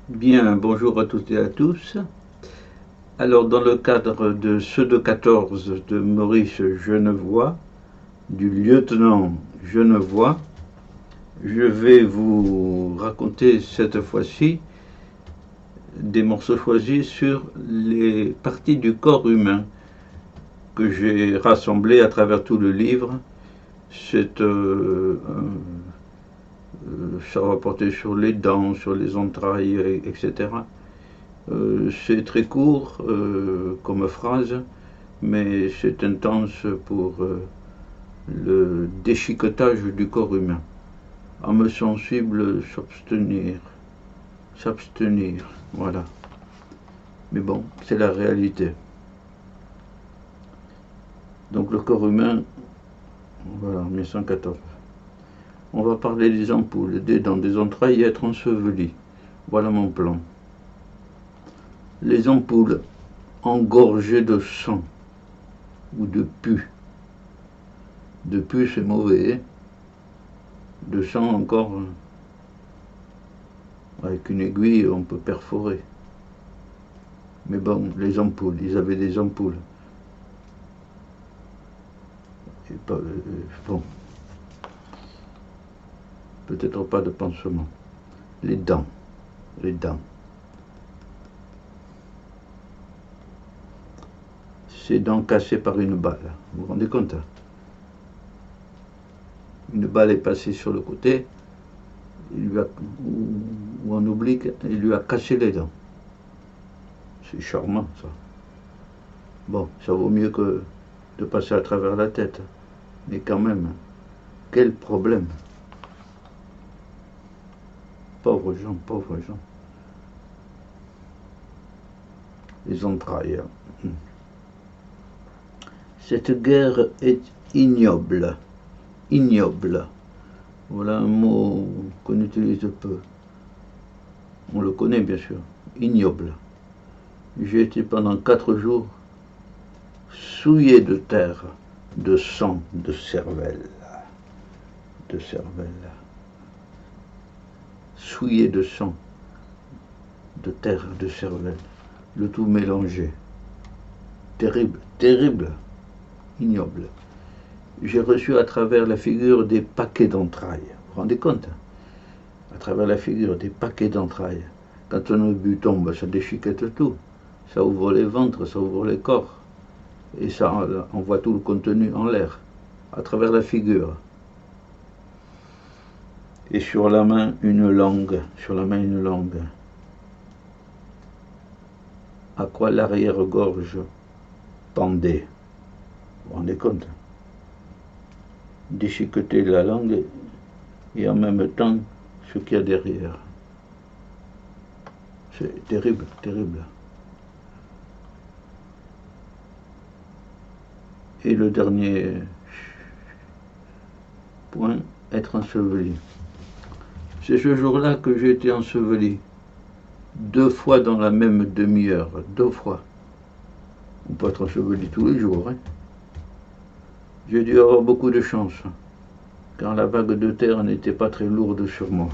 Bien, bonjour à toutes et à tous. Alors, dans le cadre de ceux de 14 de Maurice Genevoix, du lieutenant Genevoix, je vais vous raconter cette fois-ci des morceaux choisis sur les parties du corps humain que j'ai rassemblées à travers tout le livre. Ça va porter sur les dents, sur les entrailles, etc. C'est très court comme phrase, mais c'est intense pour le déchiquetage du corps humain. Âme sensible, s'abstenir. S'abstenir, voilà. Mais bon, c'est la réalité. Donc le corps humain, voilà, 1914. On va parler des ampoules, des dents, des entrailles et être ensevelies. Voilà mon plan. Les ampoules engorgées de sang ou de pus. De pus, c'est mauvais. Hein. De sang encore, avec une aiguille, on peut perforer. Mais bon, les ampoules, ils avaient des ampoules. Bon, peut-être pas de pansement. Les dents, les dents. Ces dents cassées par une balle, vous vous rendez compte? Une balle est passée sur le côté, ou en oblique, il lui a cassé les dents. C'est charmant, ça. Bon, ça vaut mieux que de passer à travers la tête. Mais quand même, quel problème. Pauvres gens, pauvres gens. Les entrailles. Cette guerre est ignoble. Ignoble. Voilà un mot qu'on utilise peu. On le connaît bien sûr. Ignoble. J'ai été pendant 4 jours souillé de terre, de sang, de cervelle. De cervelle. Souillé de sang, de terre, de cervelle. Le tout mélangé. Terrible, terrible, ignoble. J'ai reçu à travers la figure des paquets d'entrailles. Vous vous rendez compte? À travers la figure des paquets d'entrailles. Quand un obus tombe, ça déchiquette tout. Ça ouvre les ventres, ça ouvre les corps. Et ça envoie tout le contenu en l'air, à travers la figure. Et sur la main, une langue. Sur la main, une langue. À quoi l'arrière-gorge pendait. Vous vous rendez compte? Déchiqueter la langue et en même temps ce qu'il y a derrière. C'est terrible, terrible. Et le dernier point, être enseveli. C'est ce jour-là que j'ai été enseveli. 2 fois dans la même demi-heure. 2 fois. On peut être enseveli tous les jours. Hein. J'ai dû avoir beaucoup de chance, car la vague de terre n'était pas très lourde sur moi.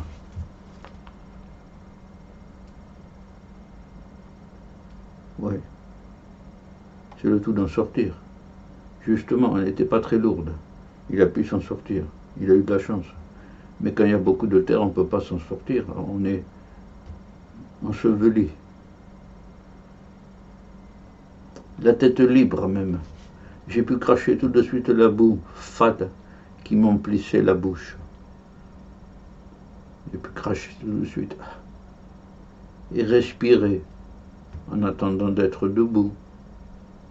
Oui. C'est le tout d'en sortir. Justement, elle n'était pas très lourde. Il a pu s'en sortir. Il a eu de la chance. Mais quand il y a beaucoup de terre, on ne peut pas s'en sortir. On est enseveli. La tête libre même. J'ai pu cracher tout de suite la boue fade qui m'emplissait la bouche. J'ai pu cracher tout de suite. Et respirer en attendant d'être debout.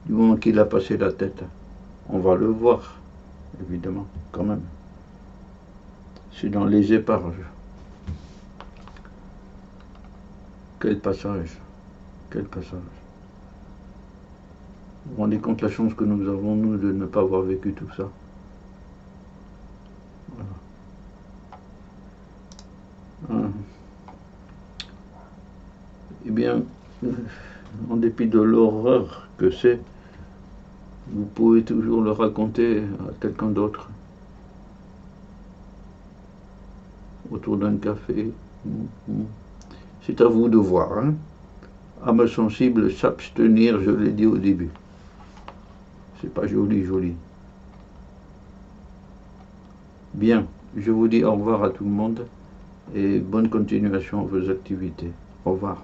Du moment qu'il a passé la tête, on va le voir, évidemment, quand même. C'est dans les éparges. Quel passage, quel passage. Vous vous rendez compte la chance que nous avons, nous, de ne pas avoir vécu tout ça. Voilà. Eh bien, en dépit de l'horreur que c'est, vous pouvez toujours le raconter à quelqu'un d'autre. Autour d'un café, C'est à vous de voir. Hein. Âme sensible, s'abstenir, je l'ai dit au début. C'est pas joli, joli. Bien, je vous dis au revoir à tout le monde et bonne continuation à vos activités. Au revoir.